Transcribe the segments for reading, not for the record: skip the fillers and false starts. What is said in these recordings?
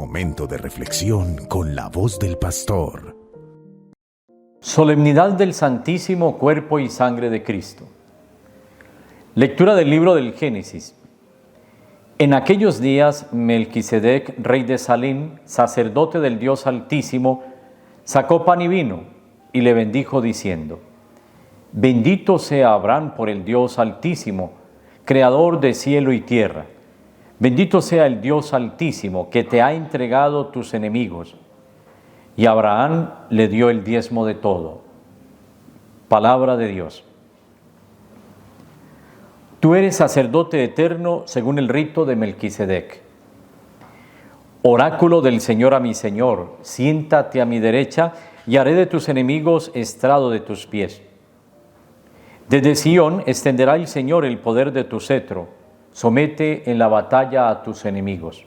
momento de reflexión con la voz del pastor. Solemnidad del Santísimo Cuerpo y Sangre de Cristo. Lectura del libro del Génesis. En aquellos días, Melquisedec, rey de Salem, sacerdote del Dios Altísimo, sacó pan y vino y le bendijo diciendo: Bendito sea Abraham por el Dios Altísimo, creador de cielo y tierra. Bendito sea el Dios Altísimo que te ha entregado tus enemigos. Y Abraham le dio el diezmo de todo. Palabra de Dios. Tú eres sacerdote eterno según el rito de Melquisedec. Oráculo del Señor a mi Señor, siéntate a mi derecha y haré de tus enemigos estrado de tus pies. Desde Sión extenderá el Señor el poder de tu cetro, somete en la batalla a tus enemigos.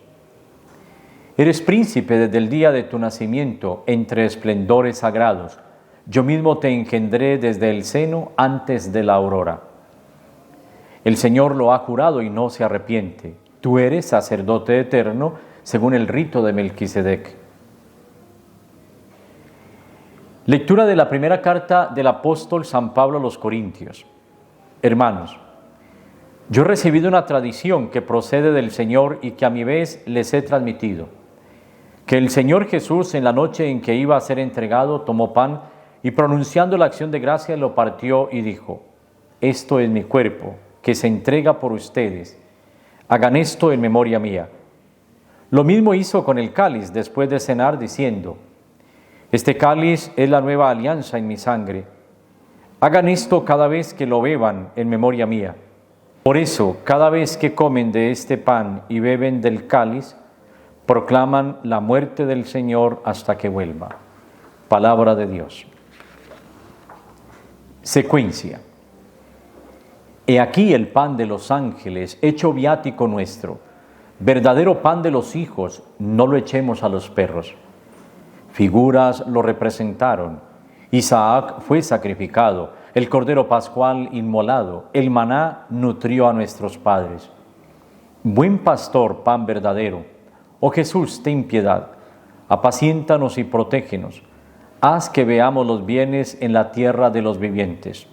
Eres príncipe desde el día de tu nacimiento, entre esplendores sagrados. Yo mismo te engendré desde el seno antes de la aurora. El Señor lo ha jurado y no se arrepiente. Tú eres sacerdote eterno, según el rito de Melquisedec. Lectura de la primera carta del apóstol San Pablo a los Corintios. Hermanos, yo he recibido una tradición que procede del Señor y que a mi vez les he transmitido. Que el Señor Jesús, en la noche en que iba a ser entregado, tomó pan y pronunciando la acción de gracias lo partió y dijo: Esto es mi cuerpo, que se entrega por ustedes. Hagan esto en memoria mía. Lo mismo hizo con el cáliz después de cenar, diciendo: Este cáliz es la nueva alianza en mi sangre. Hagan esto cada vez que lo beban en memoria mía. Por eso, cada vez que comen de este pan y beben del cáliz, proclaman la muerte del Señor hasta que vuelva. Palabra de Dios. Secuencia. He aquí el pan de los ángeles, hecho viático nuestro, verdadero pan de los hijos, no lo echemos a los perros. Figuras lo representaron. Isaac fue sacrificado, el cordero pascual inmolado, el maná nutrió a nuestros padres. Buen pastor, pan verdadero, oh Jesús, ten piedad, apaciéntanos y protégenos, haz que veamos los bienes en la tierra de los vivientes.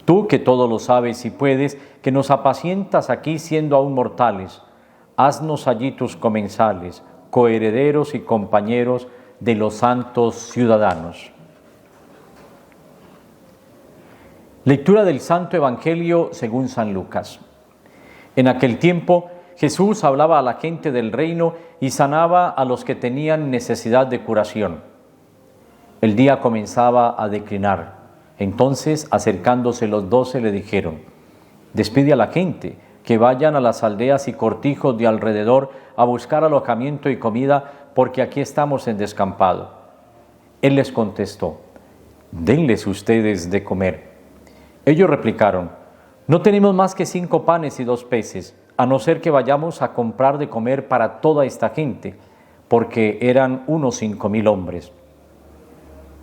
Tú que todo lo sabes y puedes, que nos apacientas aquí siendo aún mortales, haznos allí tus comensales, coherederos y compañeros de los santos ciudadanos. Lectura del Santo Evangelio según San Lucas. En aquel tiempo, Jesús hablaba a la gente del reino y sanaba a los que tenían necesidad de curación. El día comenzaba a declinar. Entonces, acercándose los 12, le dijeron: Despide a la gente, que vayan a las aldeas y cortijos de alrededor a buscar alojamiento y comida, porque aquí estamos en descampado. Él les contestó: Denles ustedes de comer. Ellos replicaron: No tenemos más que 5 panes y 2 peces, a no ser que vayamos a comprar de comer para toda esta gente, porque eran unos 5,000 hombres.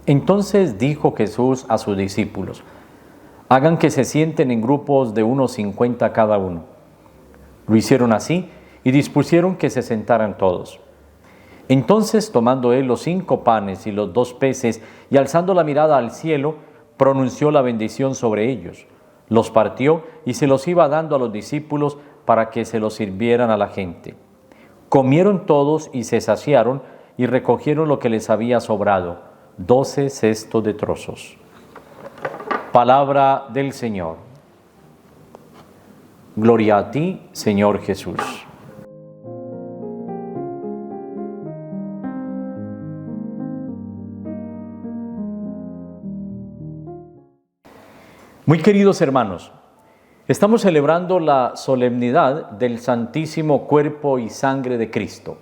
Entonces dijo Jesús a sus discípulos: Hagan que se sienten en grupos de unos 50 cada uno. Lo hicieron así y dispusieron que se sentaran todos. Entonces, tomando él los 5 panes y los 2 peces, y alzando la mirada al cielo, pronunció la bendición sobre ellos, los partió y se los iba dando a los discípulos para que se los sirvieran a la gente. Comieron todos y se saciaron y recogieron lo que les había sobrado, 12 cestos de trozos. Palabra del Señor. Gloria a ti, Señor Jesús. Muy queridos hermanos, estamos celebrando la solemnidad del Santísimo Cuerpo y Sangre de Cristo.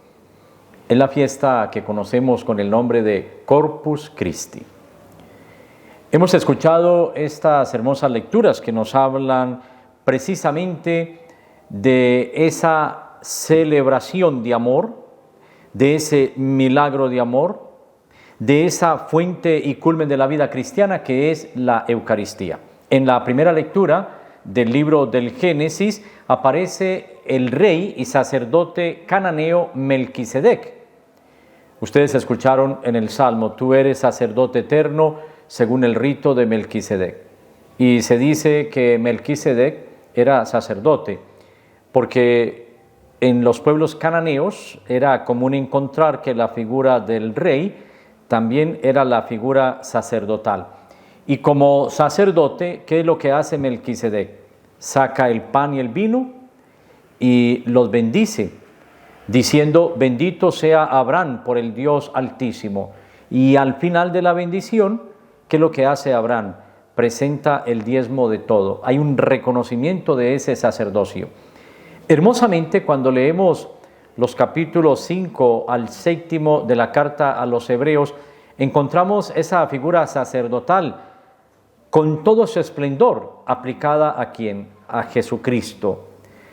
Es la fiesta que conocemos con el nombre de Corpus Christi. Hemos escuchado estas hermosas lecturas que nos hablan precisamente de esa celebración de amor, de ese milagro de amor, de esa fuente y culmen de la vida cristiana que es la Eucaristía. En la primera lectura del libro del Génesis aparece el rey y sacerdote cananeo Melquisedec, Ustedes escucharon en el Salmo, tú eres sacerdote eterno según el rito de Melquisedec. Y se dice que Melquisedec era sacerdote, porque en los pueblos cananeos era común encontrar que la figura del rey también era la figura sacerdotal. Y como sacerdote, ¿qué es lo que hace Melquisedec? Saca el pan y el vino y los bendice, diciendo, bendito sea Abraham por el Dios Altísimo. Y al final de la bendición, ¿qué es lo que hace Abraham? Presenta el diezmo de todo. Hay un reconocimiento de ese sacerdocio. Hermosamente, cuando leemos los capítulos 5 al 7 de la carta a los Hebreos, encontramos esa figura sacerdotal con todo su esplendor aplicada ¿a quién? A Jesucristo.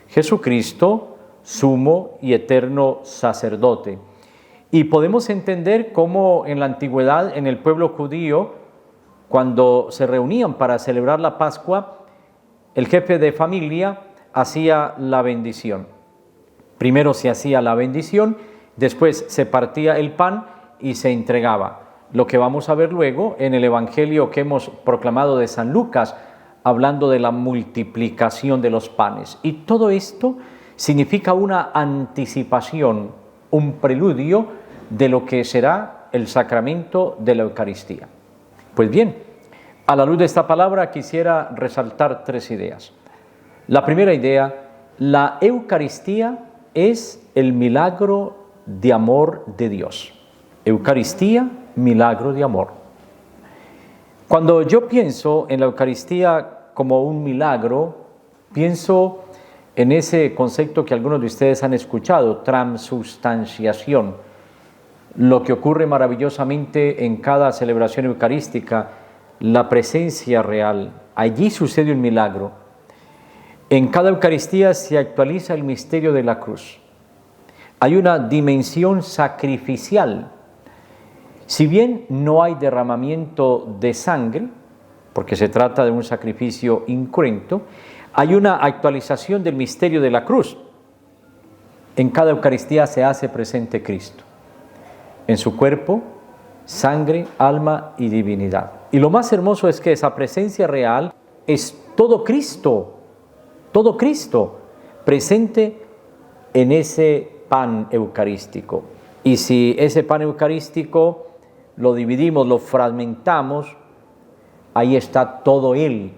Jesucristo, sumo y eterno sacerdote. Y podemos entender cómo en la antigüedad, en el pueblo judío, cuando se reunían para celebrar la Pascua, el jefe de familia hacía la bendición. Primero se hacía la bendición, después se partía el pan y se entregaba. Lo que vamos a ver luego en el Evangelio que hemos proclamado de San Lucas, hablando de la multiplicación de los panes. Y todo esto significa una anticipación, un preludio de lo que será el sacramento de la Eucaristía. Pues bien, a la luz de esta palabra quisiera resaltar 3 ideas. La primera idea, la Eucaristía es el milagro de amor de Dios. Eucaristía, milagro de amor. Cuando yo pienso en la Eucaristía como un milagro, pienso en ese concepto que algunos de ustedes han escuchado, transubstanciación, lo que ocurre maravillosamente en cada celebración eucarística, la presencia real. Allí sucede un milagro. En cada Eucaristía se actualiza el misterio de la cruz. Hay una dimensión sacrificial. Si bien no hay derramamiento de sangre, porque se trata de un sacrificio incruento, hay una actualización del misterio de la cruz. En cada Eucaristía se hace presente Cristo, en su cuerpo, sangre, alma y divinidad. Y lo más hermoso es que esa presencia real es todo Cristo presente en ese pan eucarístico. Y si ese pan eucarístico lo dividimos, lo fragmentamos, ahí está todo Él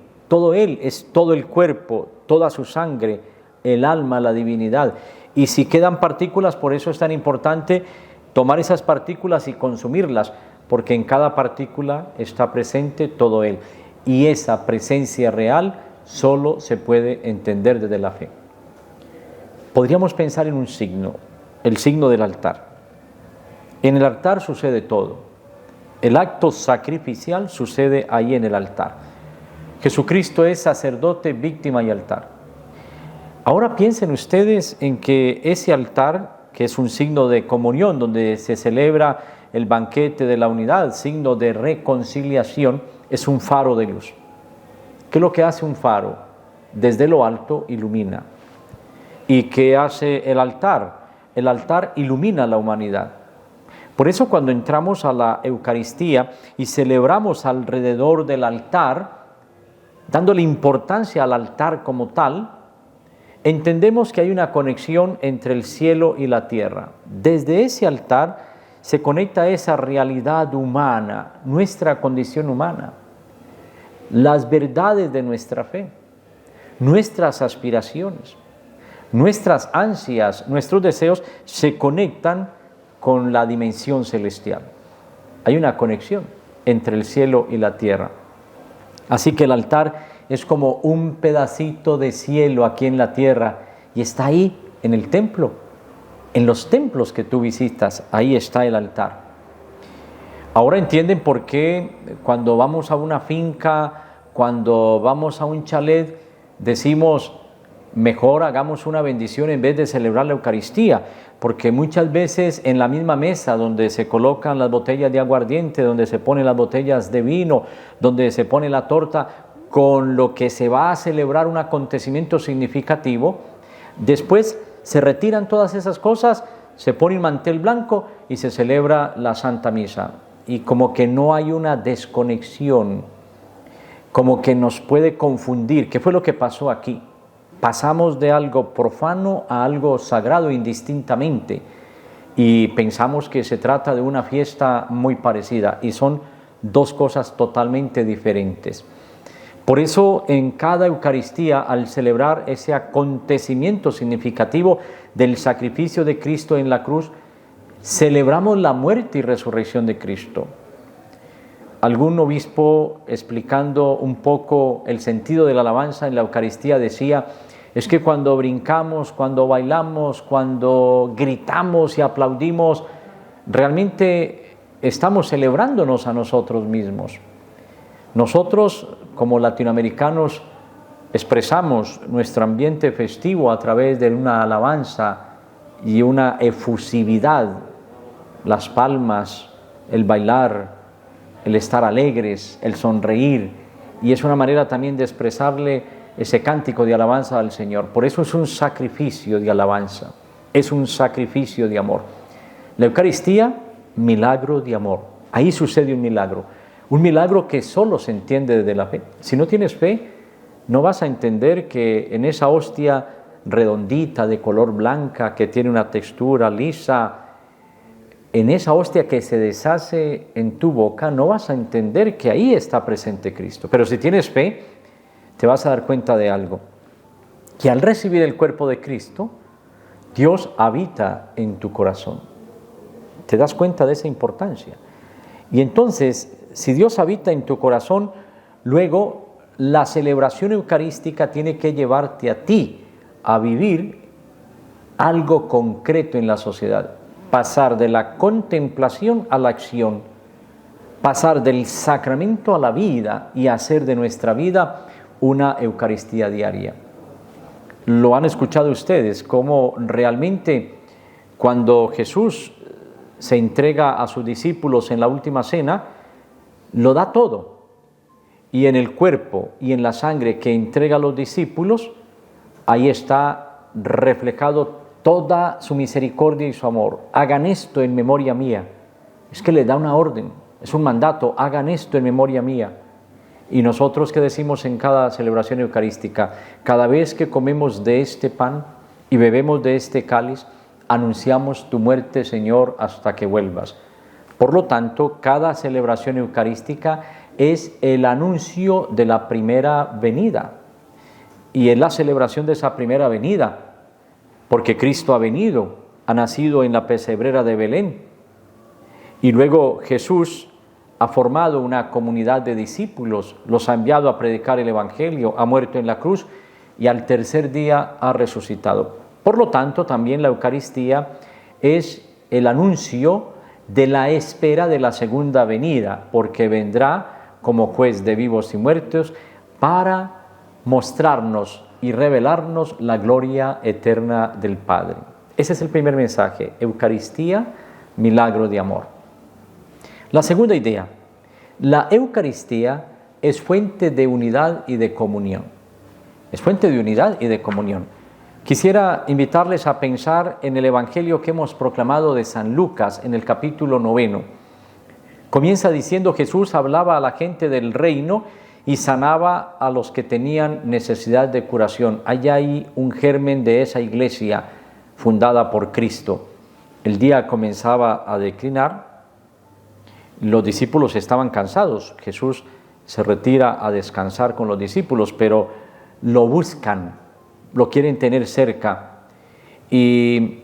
es todo el cuerpo, toda su sangre, el alma, la divinidad. Y si quedan partículas, por eso es tan importante tomar esas partículas y consumirlas, porque en cada partícula está presente todo Él. Y esa presencia real solo se puede entender desde la fe. Podríamos pensar en un signo, el signo del altar. En el altar sucede todo. El acto sacrificial sucede ahí en el altar. Jesucristo es sacerdote, víctima y altar. Ahora piensen ustedes en que ese altar, que es un signo de comunión, donde se celebra el banquete de la unidad, signo de reconciliación, es un faro de luz. ¿Qué es lo que hace un faro? Desde lo alto ilumina. ¿Y qué hace el altar? El altar ilumina la humanidad. Por eso cuando entramos a la Eucaristía y celebramos alrededor del altar, dándole importancia al altar como tal, entendemos que hay una conexión entre el cielo y la tierra. Desde ese altar se conecta esa realidad humana, nuestra condición humana, las verdades de nuestra fe, nuestras aspiraciones, nuestras ansias, nuestros deseos se conectan con la dimensión celestial. Hay una conexión entre el cielo y la tierra. Así que el altar es como un pedacito de cielo aquí en la tierra y está ahí en el templo, en los templos que tú visitas, ahí está el altar. Ahora entienden por qué cuando vamos a una finca, cuando vamos a un chalet, decimos mejor hagamos una bendición en vez de celebrar la Eucaristía, porque muchas veces en la misma mesa donde se colocan las botellas de aguardiente, donde se ponen las botellas de vino, donde se pone la torta, con lo que se va a celebrar un acontecimiento significativo, después se retiran todas esas cosas, se pone un mantel blanco y se celebra la Santa Misa. Y como que no hay una desconexión, como que nos puede confundir. ¿Qué fue lo que pasó aquí? Pasamos de algo profano a algo sagrado indistintamente y pensamos que se trata de una fiesta muy parecida y son dos cosas totalmente diferentes. Por eso en cada Eucaristía, al celebrar ese acontecimiento significativo del sacrificio de Cristo en la cruz, celebramos la muerte y resurrección de Cristo. Algún obispo, explicando un poco el sentido de la alabanza en la Eucaristía, decía: es que cuando brincamos, cuando bailamos, cuando gritamos y aplaudimos, realmente estamos celebrándonos a nosotros mismos. Nosotros, como latinoamericanos, expresamos nuestro ambiente festivo a través de una alabanza y una efusividad, las palmas, el bailar, el estar alegres, el sonreír, y es una manera también de expresarle ese cántico de alabanza al Señor. Por eso es un sacrificio de alabanza, es un sacrificio de amor. La Eucaristía, milagro de amor. Ahí sucede un milagro que solo se entiende desde la fe. Si no tienes fe, no vas a entender que en esa hostia redondita de color blanca, que tiene una textura lisa, en esa hostia que se deshace en tu boca, no vas a entender que ahí está presente Cristo. Pero si tienes fe, te vas a dar cuenta de algo, que al recibir el cuerpo de Cristo, Dios habita en tu corazón. ¿Te das cuenta de esa importancia? Y entonces, si Dios habita en tu corazón, luego la celebración eucarística tiene que llevarte a ti a vivir algo concreto en la sociedad. Pasar de la contemplación a la acción, pasar del sacramento a la vida y hacer de nuestra vida una Eucaristía diaria. Lo han escuchado ustedes, cómo realmente cuando Jesús se entrega a sus discípulos en la última cena, lo da todo. Y en el cuerpo y en la sangre que entrega a los discípulos, ahí está reflejado toda su misericordia y su amor. Hagan esto en memoria mía. Es que le da una orden, es un mandato: hagan esto en memoria mía. Y nosotros, ¿qué decimos en cada celebración eucarística? Cada vez que comemos de este pan y bebemos de este cáliz, anunciamos tu muerte, Señor, hasta que vuelvas. Por lo tanto, cada celebración eucarística es el anuncio de la primera venida. Y es la celebración de esa primera venida, porque Cristo ha venido, ha nacido en la pesebrera de Belén. Y luego Jesús ha formado una comunidad de discípulos, los ha enviado a predicar el Evangelio, ha muerto en la cruz y al tercer día ha resucitado. Por lo tanto, también la Eucaristía es el anuncio de la espera de la segunda venida, porque vendrá como juez de vivos y muertos para mostrarnos y revelarnos la gloria eterna del Padre. Ese es el primer mensaje: Eucaristía, milagro de amor. La segunda idea: la Eucaristía es fuente de unidad y de comunión. Es fuente de unidad y de comunión. Quisiera invitarles a pensar en el Evangelio que hemos proclamado de San Lucas en el capítulo 9. Comienza diciendo: Jesús hablaba a la gente del reino y sanaba a los que tenían necesidad de curación. Hay ahí un germen de esa iglesia fundada por Cristo. El día comenzaba a declinar. Los discípulos estaban cansados. Jesús se retira a descansar con los discípulos, pero lo buscan, lo quieren tener cerca. Y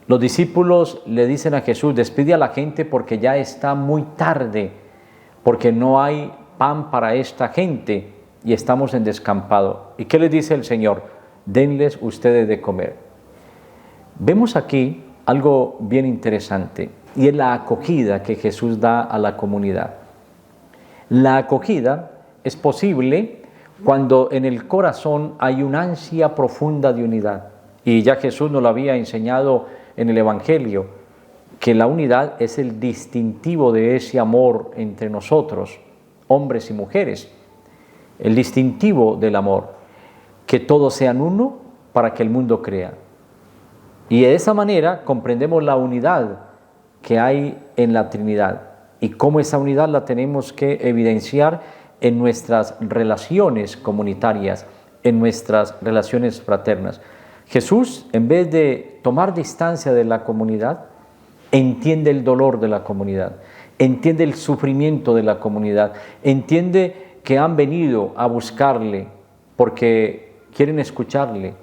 los discípulos le dicen a Jesús: despide a la gente porque ya está muy tarde, porque no hay pan para esta gente y estamos en descampado. ¿Y qué les dice el Señor? Denles ustedes de comer. Vemos aquí algo bien interesante, y es la acogida que Jesús da a la comunidad. La acogida es posible cuando en el corazón hay una ansia profunda de unidad. Y ya Jesús nos lo había enseñado en el Evangelio, que la unidad es el distintivo de ese amor entre nosotros, hombres y mujeres. El distintivo del amor, que todos sean uno para que el mundo crea. Y de esa manera comprendemos la unidad que hay en la Trinidad y cómo esa unidad la tenemos que evidenciar en nuestras relaciones comunitarias, en nuestras relaciones fraternas. Jesús, en vez de tomar distancia de la comunidad, entiende el dolor de la comunidad, entiende el sufrimiento de la comunidad, entiende que han venido a buscarle porque quieren escucharle,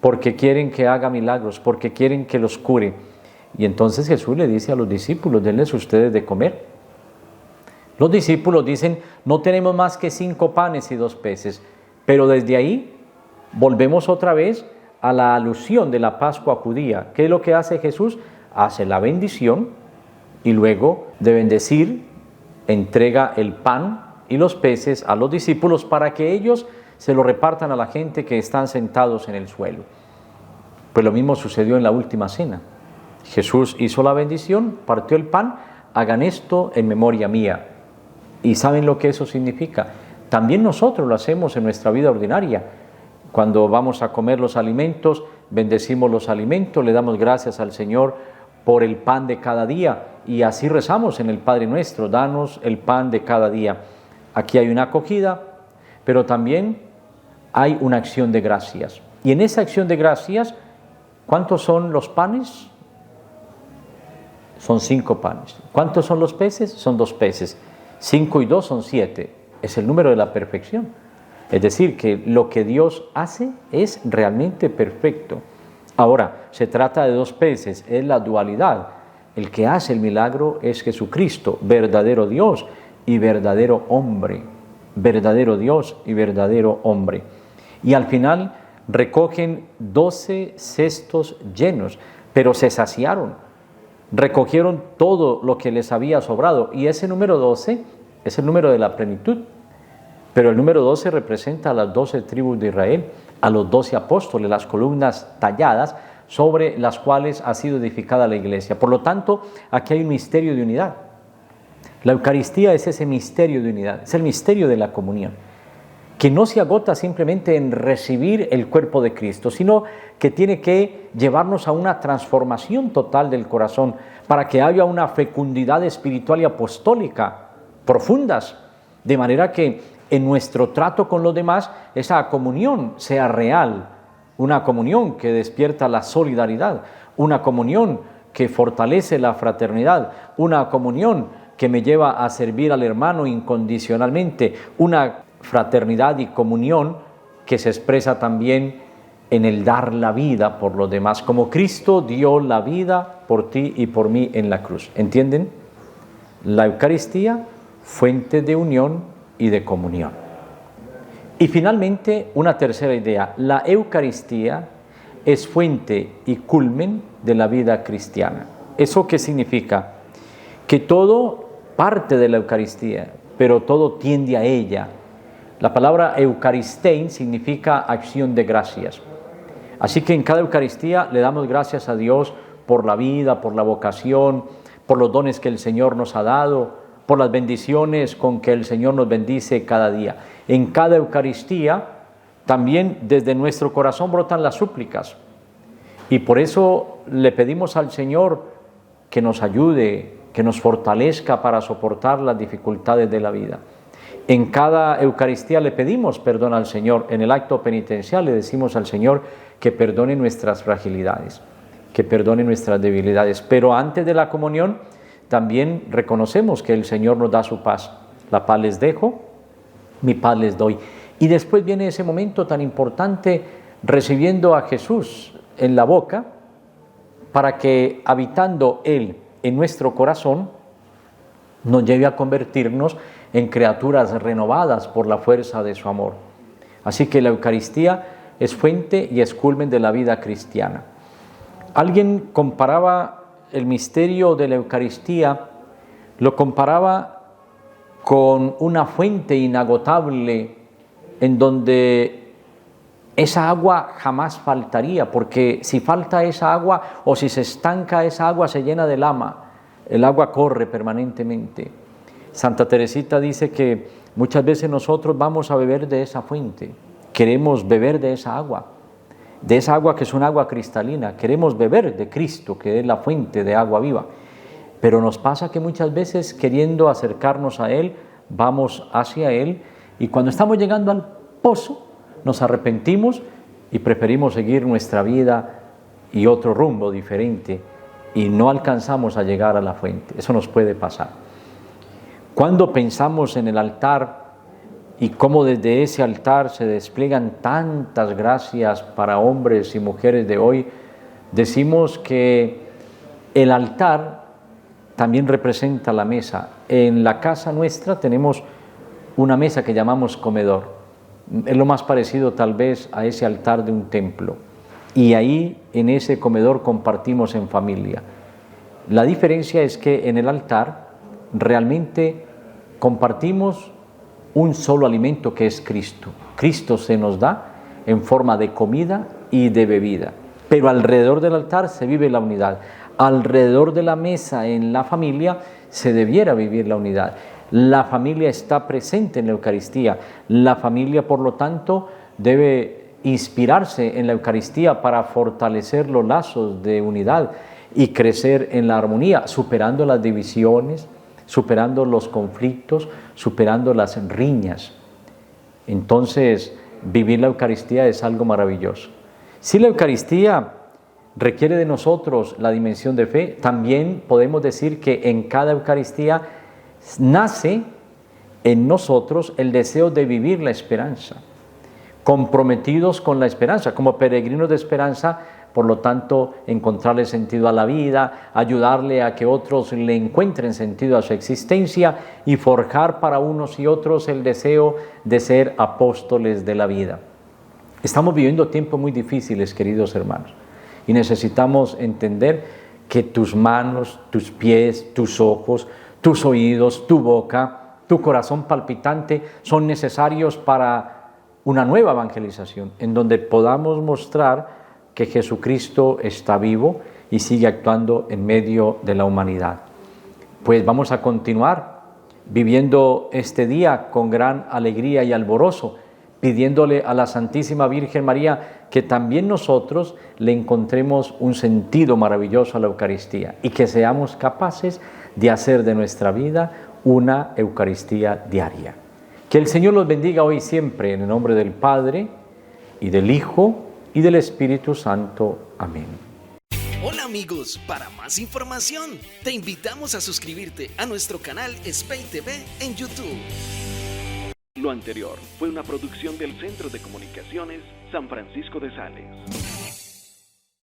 porque quieren que haga milagros, porque quieren que los cure. Y entonces Jesús le dice a los discípulos: denles ustedes de comer. Los discípulos dicen: no tenemos más que 5 panes y 2 peces. Pero desde ahí volvemos otra vez a la alusión de la Pascua judía. ¿Qué es lo que hace Jesús? Hace la bendición y luego de bendecir entrega el pan y los peces a los discípulos para que ellos se lo repartan a la gente que están sentados en el suelo. Pues lo mismo sucedió en la última cena. Jesús hizo la bendición, partió el pan: hagan esto en memoria mía. ¿Y saben lo que eso significa? También nosotros lo hacemos en nuestra vida ordinaria. Cuando vamos a comer los alimentos, bendecimos los alimentos, le damos gracias al Señor por el pan de cada día, y así rezamos en el Padre Nuestro: danos el pan de cada día. Aquí hay una acogida, pero también hay una acción de gracias. Y en esa acción de gracias, ¿cuántos son los panes? Son 5 panes. ¿Cuántos son los peces? Son 2 peces. 5 y 2 son 7. Es el número de la perfección. Es decir, que lo que Dios hace es realmente perfecto. Ahora, se trata de 2 peces, es la dualidad. El que hace el milagro es Jesucristo, verdadero Dios y verdadero hombre. Verdadero Dios y verdadero hombre. Y al final recogen 12 cestos llenos, pero se saciaron. Recogieron todo lo que les había sobrado. Y ese número 12 es el número de la plenitud. Pero el número 12 representa a las 12 tribus de Israel, a los 12 apóstoles, las columnas talladas sobre las cuales ha sido edificada la iglesia. Por lo tanto, aquí hay un misterio de unidad. La Eucaristía es ese misterio de unidad, es el misterio de la comunión, que no se agota simplemente en recibir el cuerpo de Cristo, sino que tiene que llevarnos a una transformación total del corazón para que haya una fecundidad espiritual y apostólica profundas, de manera que en nuestro trato con los demás esa comunión sea real, una comunión que despierta la solidaridad, una comunión que fortalece la fraternidad, una comunión que me lleva a servir al hermano incondicionalmente, una fraternidad y comunión que se expresa también en el dar la vida por los demás, como Cristo dio la vida por ti y por mí en la cruz. ¿Entienden? La Eucaristía, fuente de unión y de comunión. Y finalmente, una tercera idea: la Eucaristía es fuente y culmen de la vida cristiana. ¿Eso qué significa? Que todo parte de la Eucaristía, pero todo tiende a ella. La palabra Eucaristein significa acción de gracias. Así que en cada Eucaristía le damos gracias a Dios por la vida, por la vocación, por los dones que el Señor nos ha dado, por las bendiciones con que el Señor nos bendice cada día. En cada Eucaristía también desde nuestro corazón brotan las súplicas, y por eso le pedimos al Señor que nos ayude, que nos fortalezca para soportar las dificultades de la vida. En cada Eucaristía le pedimos perdón al Señor. En el acto penitencial le decimos al Señor que perdone nuestras fragilidades, que perdone nuestras debilidades. Pero antes de la comunión también reconocemos que el Señor nos da su paz. La paz les dejo, mi paz les doy. Y después viene ese momento tan importante, recibiendo a Jesús en la boca, para que habitando Él en nuestro corazón, nos lleve a convertirnos en criaturas renovadas por la fuerza de su amor. Así que la Eucaristía es fuente y es culmen de la vida cristiana. Alguien comparaba el misterio de la Eucaristía, lo comparaba con una fuente inagotable en donde esa agua jamás faltaría, porque si falta esa agua o si se estanca esa agua se llena de lama, el agua corre permanentemente. Santa Teresita dice que muchas veces nosotros vamos a beber de esa fuente, queremos beber de esa agua, de esa agua que es un agua cristalina, queremos beber de Cristo, que es la fuente de agua viva. Pero nos pasa que muchas veces, queriendo acercarnos a Él, vamos hacia Él, y cuando estamos llegando al pozo, nos arrepentimos y preferimos seguir nuestra vida y otro rumbo diferente, y no alcanzamos a llegar a la fuente. Eso nos puede pasar. Cuando pensamos en el altar y cómo desde ese altar se despliegan tantas gracias para hombres y mujeres de hoy, decimos que el altar también representa la mesa. En la casa nuestra tenemos una mesa que llamamos comedor. Es lo más parecido tal vez a ese altar de un templo. Y ahí en ese comedor compartimos en familia. La diferencia es que en el altar realmente compartimos un solo alimento, que es Cristo. Cristo se nos da en forma de comida y de bebida. Pero alrededor del altar se vive la unidad. Alrededor de la mesa en la familia se debiera vivir la unidad. La familia está presente en la Eucaristía. La familia, por lo tanto, debe inspirarse en la Eucaristía para fortalecer los lazos de unidad y crecer en la armonía, superando las divisiones, superando los conflictos, superando las riñas. Entonces, vivir la Eucaristía es algo maravilloso. Si la Eucaristía requiere de nosotros la dimensión de fe, también podemos decir que en cada Eucaristía nace en nosotros el deseo de vivir la esperanza, comprometidos con la esperanza, como peregrinos de esperanza, por lo tanto, encontrarle sentido a la vida, ayudarle a que otros le encuentren sentido a su existencia y forjar para unos y otros el deseo de ser apóstoles de la vida. Estamos viviendo tiempos muy difíciles, queridos hermanos, y necesitamos entender que tus manos, tus pies, tus ojos, tus oídos, tu boca, tu corazón palpitante son necesarios para una nueva evangelización, en donde podamos mostrar que Jesucristo está vivo y sigue actuando en medio de la humanidad. Pues vamos a continuar viviendo este día con gran alegría y alborozo, pidiéndole a la Santísima Virgen María que también nosotros le encontremos un sentido maravilloso a la Eucaristía y que seamos capaces de hacer de nuestra vida una Eucaristía diaria. Que el Señor los bendiga hoy y siempre, en el nombre del Padre, y del Hijo, y del Espíritu Santo. Amén. Hola amigos, para más información, te invitamos a suscribirte a nuestro canal Spey TV en YouTube. Lo anterior fue una producción del Centro de Comunicaciones San Francisco de Sales.